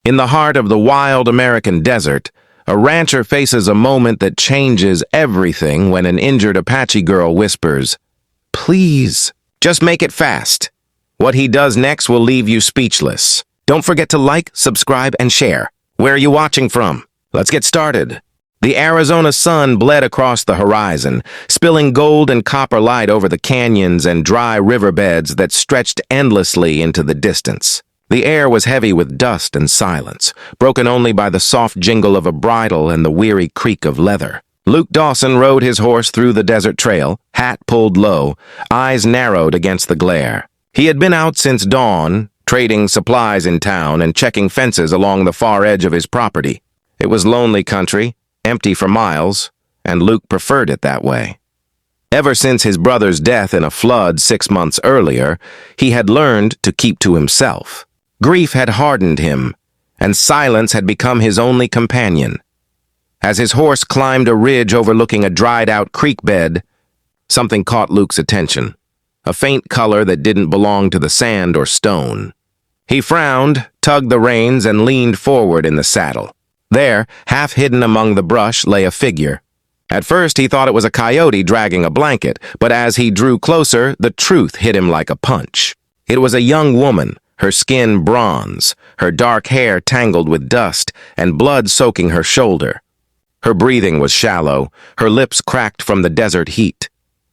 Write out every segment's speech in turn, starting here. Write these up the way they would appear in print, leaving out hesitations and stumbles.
In the heart of the wild American desert, a rancher faces a moment that changes everything when an injured Apache girl whispers, "Please, just make it fast." What he does next will leave you speechless. Don't forget to like, subscribe, and share. Where are you watching from? Let's get started. The Arizona sun bled across the horizon, spilling gold and copper light over the canyons and dry riverbeds that stretched endlessly into the distance. The air was heavy with dust and silence, broken only by the soft jingle of a bridle and the weary creak of leather. Luke Dawson rode his horse through the desert trail, hat pulled low, eyes narrowed against the glare. He had been out since dawn, trading supplies in town and checking fences along the far edge of his property. It was lonely country, empty for miles, and Luke preferred it that way. Ever since his brother's death in a flood 6 months earlier, he had learned to keep to himself. Grief had hardened him, and silence had become his only companion. As his horse climbed a ridge overlooking a dried-out creek bed, something caught Luke's attention, a faint color that didn't belong to the sand or stone. He frowned, tugged the reins, and leaned forward in the saddle. There, half hidden among the brush, lay a figure. At first, he thought it was a coyote dragging a blanket, but as he drew closer, the truth hit him like a punch. It was a young woman, her skin bronze, her dark hair tangled with dust, and blood soaking her shoulder. Her breathing was shallow, her lips cracked from the desert heat.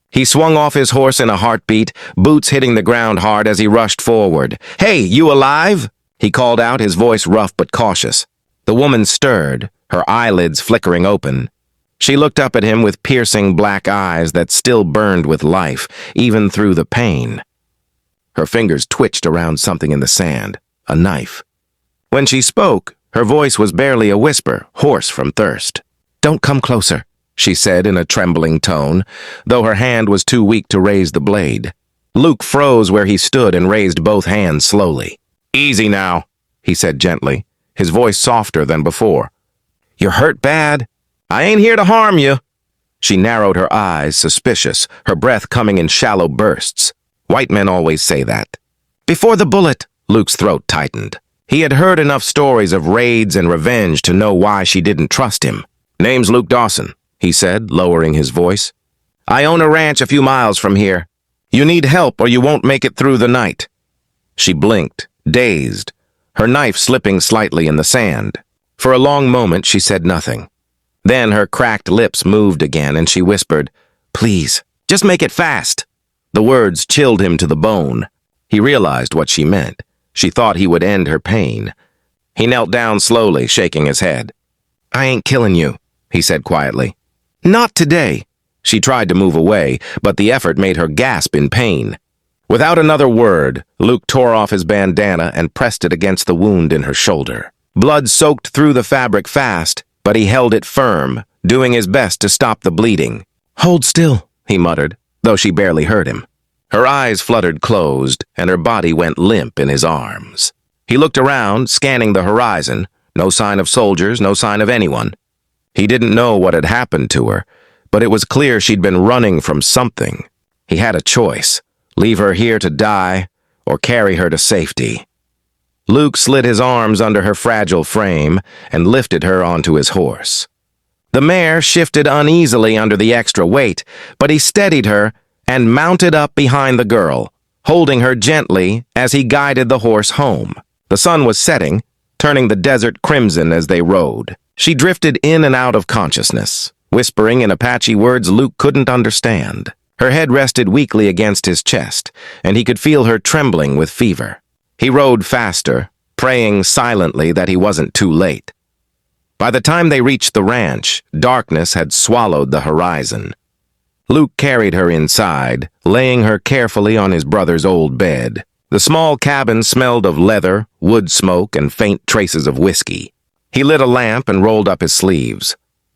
He swung off his horse in a heartbeat, boots hitting the ground hard as he rushed forward. "Hey, you alive?" he called out, his voice rough but cautious. The woman stirred, her eyelids flickering open. She looked up at him with piercing black eyes that still burned with life, even through the pain. Her fingers twitched around something in the sand, a knife. When she spoke, her voice was barely a whisper, hoarse from thirst. "Don't come closer," she said in a trembling tone, though her hand was too weak to raise the blade. Luke froze where he stood and raised both hands slowly. "Easy now," he said gently, his voice softer than before. "You're hurt bad?" "I ain't here to harm you." She narrowed her eyes, suspicious, her breath coming in shallow bursts. White men always say that. "Before the bullet," Luke's throat tightened. He had heard enough stories of raids and revenge to know why she didn't trust him. "Name's Luke Dawson," he said, lowering his voice. "I own a ranch a few miles from here. You need help or you won't make it through the night." She blinked, dazed, her knife slipping slightly in the sand. For a long moment, she said nothing. Then her cracked lips moved again and she whispered, "Please, just make it fast." The words chilled him to the bone. He realized what she meant. She thought he would end her pain. He knelt down slowly, shaking his head. "I ain't killing you," he said quietly. "Not today." She tried to move away, but the effort made her gasp in pain. Without another word, Luke tore off his bandana and pressed it against the wound in her shoulder. Blood soaked through the fabric fast, but he held it firm, doing his best to stop the bleeding. "Hold still," he muttered, though she barely heard him. Her eyes fluttered closed, and her body went limp in his arms. He looked around, scanning the horizon. No sign of soldiers, no sign of anyone. He didn't know what had happened to her, but it was clear she'd been running from something. He had a choice: leave her here to die, or carry her to safety. Luke slid his arms under her fragile frame and lifted her onto his horse. The mare shifted uneasily under the extra weight, but he steadied her and mounted up behind the girl, holding her gently as he guided the horse home. The sun was setting, turning the desert crimson as they rode. She drifted in and out of consciousness, whispering in Apache words Luke couldn't understand. Her head rested weakly against his chest, and he could feel her trembling with fever. He rode faster, praying silently that he wasn't too late. By the time they reached the ranch, darkness had swallowed the horizon. Luke carried her inside, laying her carefully on his brother's old bed. The small cabin smelled of leather, wood smoke, and faint traces of whiskey. He lit a lamp and rolled up his sleeves.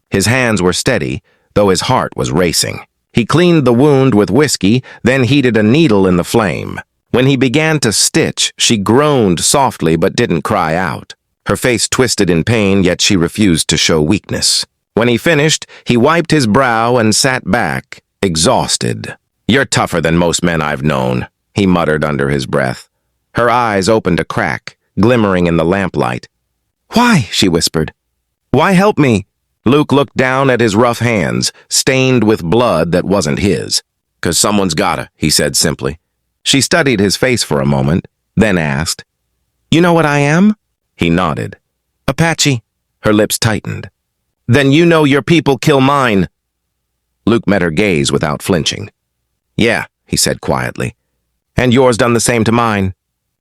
His hands were steady, though his heart was racing. He cleaned the wound with whiskey, then heated a needle in the flame. When he began to stitch, she groaned softly but didn't cry out. Her face twisted in pain, yet she refused to show weakness. When he finished, he wiped his brow and sat back, exhausted. "You're tougher than most men I've known," he muttered under his breath. Her eyes opened a crack, glimmering in the lamplight. Why? She whispered. Why help me? Luke looked down at his rough hands, stained with blood that wasn't his. 'Cause someone's gotta, he said simply. She studied his face for a moment, then asked, You know what I am? He nodded. Apache. Her lips tightened. Then you know your people kill mine. Luke met her gaze without flinching. Yeah, he said quietly. And yours done the same to mine.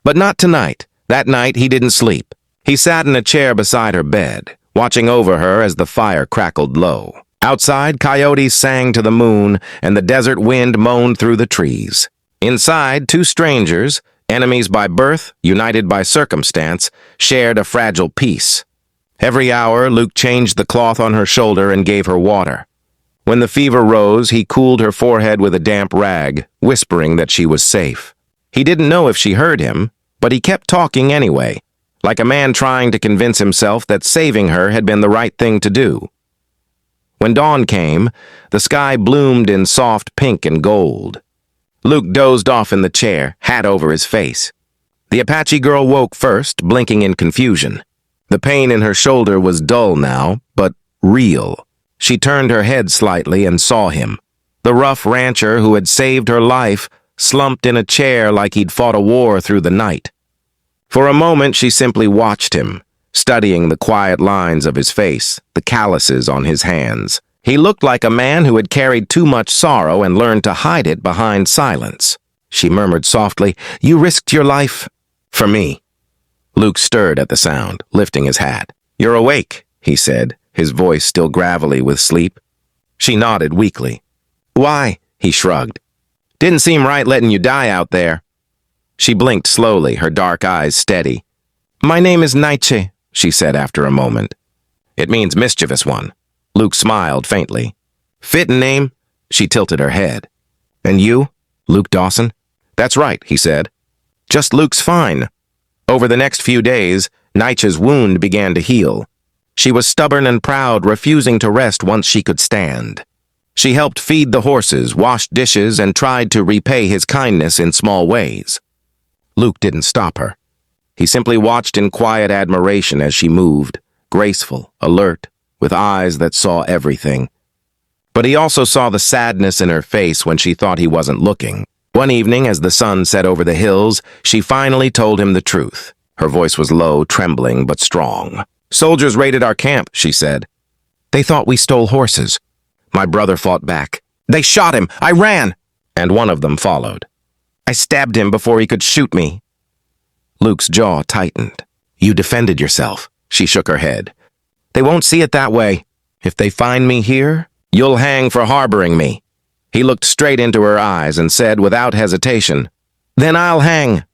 But not tonight. That night he didn't sleep. He sat in a chair beside her bed, watching over her as the fire crackled low. Outside, coyotes sang to the moon, and the desert wind moaned through the trees. Inside, two strangers, enemies by birth, united by circumstance, shared a fragile peace. Every hour, Luke changed the cloth on her shoulder and gave her water. When the fever rose, he cooled her forehead with a damp rag, whispering that she was safe. He didn't know if she heard him, but he kept talking anyway, like a man trying to convince himself that saving her had been the right thing to do. When dawn came, the sky bloomed in soft pink and gold. Luke dozed off in the chair, hat over his face. The Apache girl woke first, blinking in confusion. The pain in her shoulder was dull now, but real. She turned her head slightly and saw him. The rough rancher who had saved her life slumped in a chair like he'd fought a war through the night. For a moment, she simply watched him, studying the quiet lines of his face, the calluses on his hands. He looked like a man who had carried too much sorrow and learned to hide it behind silence. She murmured softly, You risked your life for me. Luke stirred at the sound, lifting his hat. You're awake, he said, his voice still gravelly with sleep. She nodded weakly. Why? He shrugged. Didn't seem right letting you die out there. She blinked slowly, her dark eyes steady. My name is Nietzsche, she said after a moment. It means mischievous one. Luke smiled faintly. Fittin' name? She tilted her head. And you? Luke Dawson? That's right, he said. Just Luke's fine. Over the next few days, Nietzsche's wound began to heal. She was stubborn and proud, refusing to rest once she could stand. She helped feed the horses, washed dishes, and tried to repay his kindness in small ways. Luke didn't stop her. He simply watched in quiet admiration as she moved, graceful, alert, with eyes that saw everything. But he also saw the sadness in her face when she thought he wasn't looking. One evening, as the sun set over the hills, she finally told him the truth. Her voice was low, trembling, but strong. Soldiers raided our camp, she said. They thought we stole horses. My brother fought back. They shot him. I ran. And one of them followed. I stabbed him before he could shoot me. Luke's jaw tightened. You defended yourself. She shook her head. They won't see it that way. If they find me here, you'll hang for harboring me. He looked straight into her eyes and said without hesitation, Then I'll hang.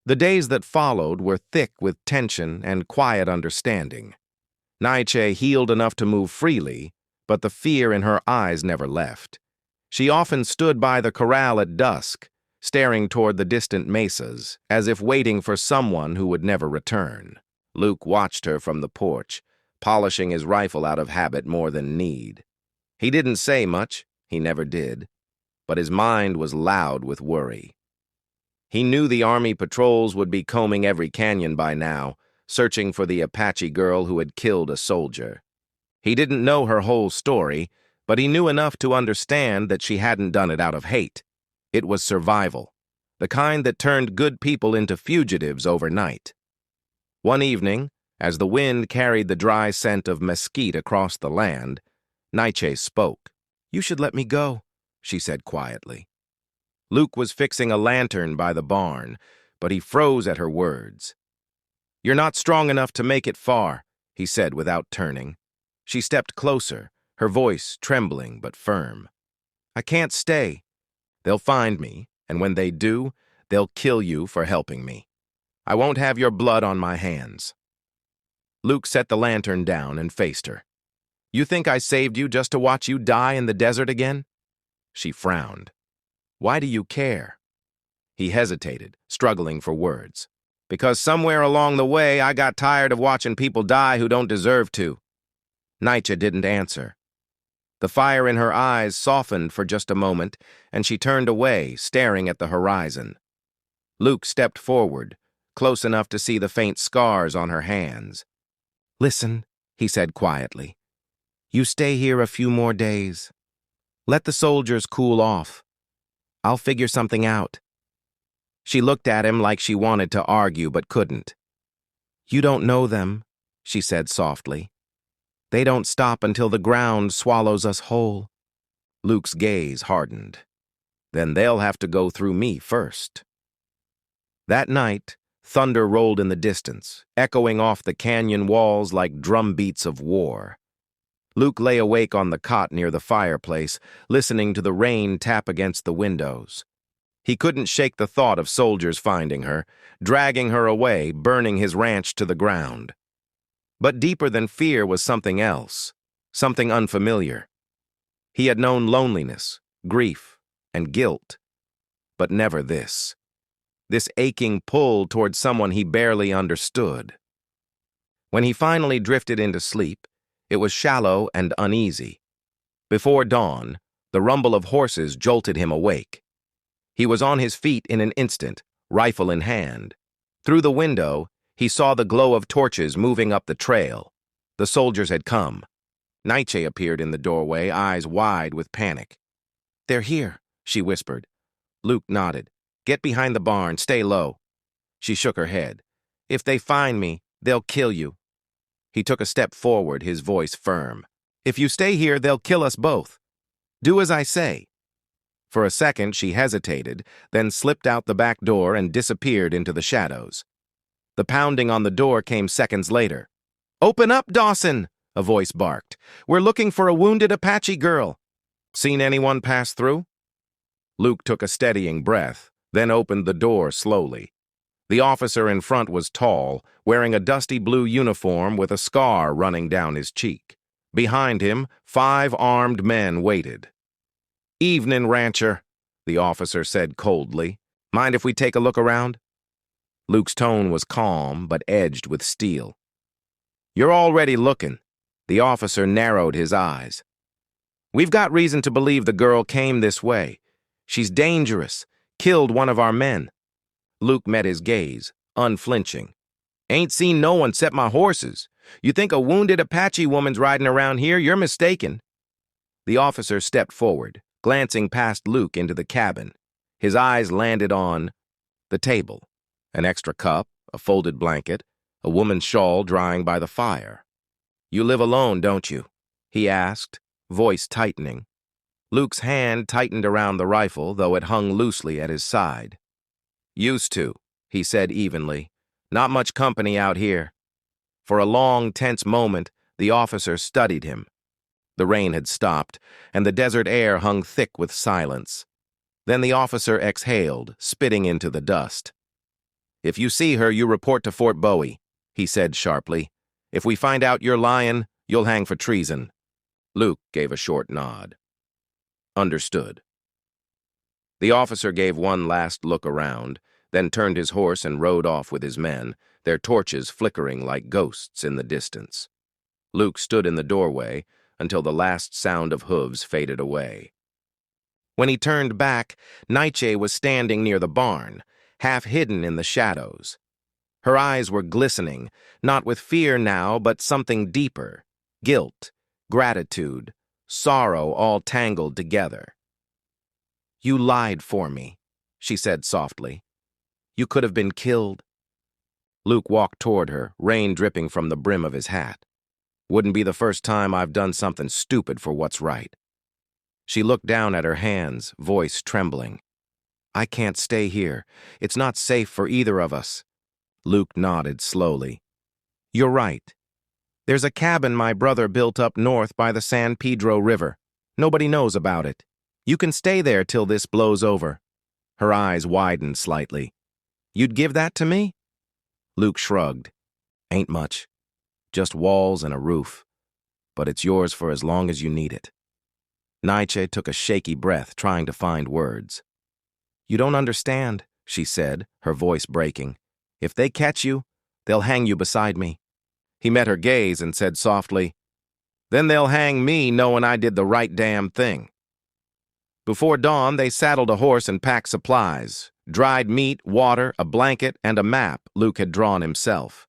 The days that followed were thick with tension and quiet understanding. Nietzsche healed enough to move freely, but the fear in her eyes never left. She often stood by the corral at dusk, staring toward the distant mesas, as if waiting for someone who would never return. Luke watched her from the porch, polishing his rifle out of habit more than need. He didn't say much, he never did, but his mind was loud with worry. He knew the army patrols would be combing every canyon by now, searching for the Apache girl who had killed a soldier. He didn't know her whole story, but he knew enough to understand that she hadn't done it out of hate. It was survival, the kind that turned good people into fugitives overnight. One evening, as the wind carried the dry scent of mesquite across the land, Nietzsche spoke. You should let me go, she said quietly. Luke was fixing a lantern by the barn, but he froze at her words. You're not strong enough to make it far, he said without turning. She stepped closer, her voice trembling but firm. I can't stay. They'll find me, and when they do, they'll kill you for helping me. I won't have your blood on my hands. Luke set the lantern down and faced her. You think I saved you just to watch you die in the desert again? She frowned. Why do you care? He hesitated, struggling for words. Because somewhere along the way, I got tired of watching people die who don't deserve to. Nietzsche didn't answer. The fire in her eyes softened for just a moment, and she turned away, staring at the horizon. Luke stepped forward, close enough to see the faint scars on her hands. "Listen," he said quietly. "You stay here a few more days. Let the soldiers cool off. I'll figure something out." She looked at him like she wanted to argue but couldn't. "You don't know them," she said softly. "They don't stop until the ground swallows us whole." Luke's gaze hardened. "Then they'll have to go through me first." That night, thunder rolled in the distance, echoing off the canyon walls like drumbeats of war. Luke lay awake on the cot near the fireplace, listening to the rain tap against the windows. He couldn't shake the thought of soldiers finding her, dragging her away, burning his ranch to the ground. But deeper than fear was something else, something unfamiliar. He had known loneliness, grief, and guilt, but never this. This aching pull toward someone he barely understood. When he finally drifted into sleep, it was shallow and uneasy. Before dawn, the rumble of horses jolted him awake. He was on his feet in an instant, rifle in hand. Through the window, he saw the glow of torches moving up the trail. The soldiers had come. Nietzsche appeared in the doorway, eyes wide with panic. "They're here," she whispered. Luke nodded. "Get behind the barn, stay low." She shook her head. "If they find me, they'll kill you." He took a step forward, his voice firm. "If you stay here, they'll kill us both. Do as I say." For a second, she hesitated, then slipped out the back door and disappeared into the shadows. The pounding on the door came seconds later. "Open up, Dawson!" a voice barked. "We're looking for a wounded Apache girl." "Seen anyone pass through?" Luke took a steadying breath, then opened the door slowly. The officer in front was tall, wearing a dusty blue uniform with a scar running down his cheek. Behind him, 5 armed men waited. "Evening, rancher," the officer said coldly. "Mind if we take a look around?" Luke's tone was calm, but edged with steel. "You're already looking." The officer narrowed his eyes. "We've got reason to believe the girl came this way. She's dangerous, killed one of our men." Luke met his gaze, unflinching. "Ain't seen no one except my horses. You think a wounded Apache woman's riding around here? You're mistaken." The officer stepped forward, glancing past Luke into the cabin. His eyes landed on the table. An extra cup, a folded blanket, a woman's shawl drying by the fire. "You live alone, don't you?" he asked, voice tightening. Luke's hand tightened around the rifle, though it hung loosely at his side. "Used to," he said evenly. "Not much company out here." For a long, tense moment, the officer studied him. The rain had stopped, and the desert air hung thick with silence. Then the officer exhaled, spitting into the dust. "If you see her, you report to Fort Bowie," he said sharply. "If we find out you're lying, you'll hang for treason." Luke gave a short nod. "Understood." The officer gave one last look around, then turned his horse and rode off with his men, their torches flickering like ghosts in the distance. Luke stood in the doorway until the last sound of hooves faded away. When he turned back, Nietzsche was standing near the barn, half hidden in the shadows. Her eyes were glistening, not with fear now, but something deeper: guilt, gratitude, sorrow all tangled together. "You lied for me," she said softly. "You could have been killed." Luke walked toward her, rain dripping from the brim of his hat. "Wouldn't be the first time I've done something stupid for what's right." She looked down at her hands, voice trembling. "I can't stay here. It's not safe for either of us." Luke nodded slowly. "You're right. There's a cabin my brother built up north by the San Pedro River. Nobody knows about it. You can stay there till this blows over." Her eyes widened slightly. "You'd give that to me?" Luke shrugged. "Ain't much. Just walls and a roof. But it's yours for as long as you need it." Nietzsche took a shaky breath, trying to find words. "You don't understand," she said, her voice breaking. "If they catch you, they'll hang you beside me." He met her gaze and said softly, "Then they'll hang me knowing I did the right damn thing." Before dawn, they saddled a horse and packed supplies, Dried meat, water, a blanket, and a map Luke had drawn himself.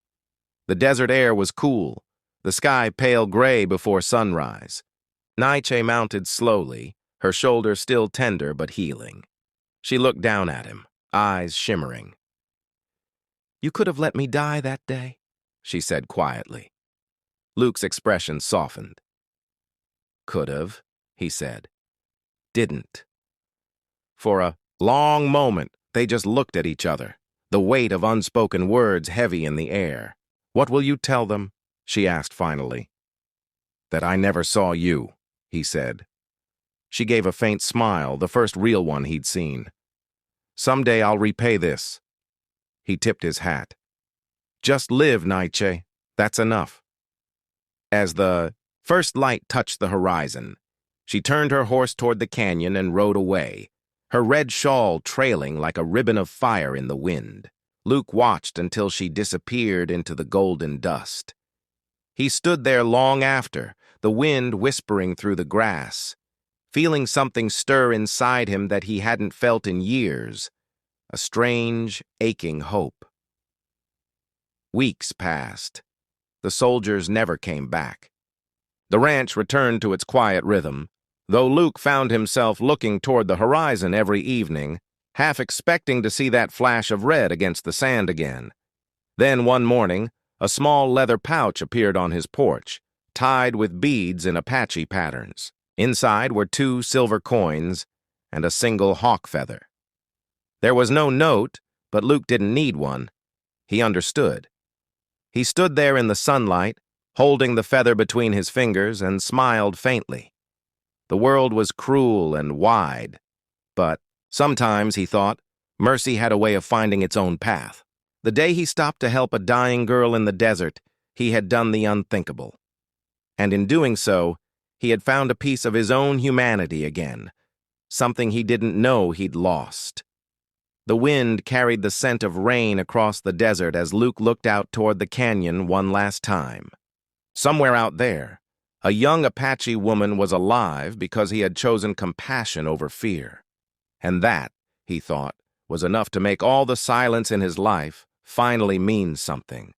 The desert air was cool, the sky pale gray before sunrise. Naiche mounted slowly, her shoulders still tender but healing. She looked down at him, eyes shimmering. "You could have let me die that day," she said quietly. Luke's expression softened. "Could have," he said. "Didn't." For a long moment, they just looked at each other, the weight of unspoken words heavy in the air. "What will you tell them?" she asked finally. "That I never saw you," he said. She gave a faint smile, the first real one he'd seen. "Someday I'll repay this." He tipped his hat. "Just live, Naiche. That's enough." As the first light touched the horizon, she turned her horse toward the canyon and rode away, her red shawl trailing like a ribbon of fire in the wind. Luke watched until she disappeared into the golden dust. He stood there long after, the wind whispering through the grass, feeling something stir inside him that he hadn't felt in years, a strange, aching hope. Weeks passed. The soldiers never came back. The ranch returned to its quiet rhythm, though Luke found himself looking toward the horizon every evening, half expecting to see that flash of red against the sand again. Then one morning, a small leather pouch appeared on his porch, tied with beads in Apache patterns. Inside were 2 silver coins and a single hawk feather. There was no note, but Luke didn't need one. He understood. He stood there in the sunlight, holding the feather between his fingers, and smiled faintly. The world was cruel and wide, but sometimes, he thought, mercy had a way of finding its own path. The day he stopped to help a dying girl in the desert, he had done the unthinkable. And in doing so, he had found a piece of his own humanity again, something he didn't know he'd lost. The wind carried the scent of rain across the desert as Luke looked out toward the canyon one last time. Somewhere out there, a young Apache woman was alive because he had chosen compassion over fear. And that, he thought, was enough to make all the silence in his life finally mean something.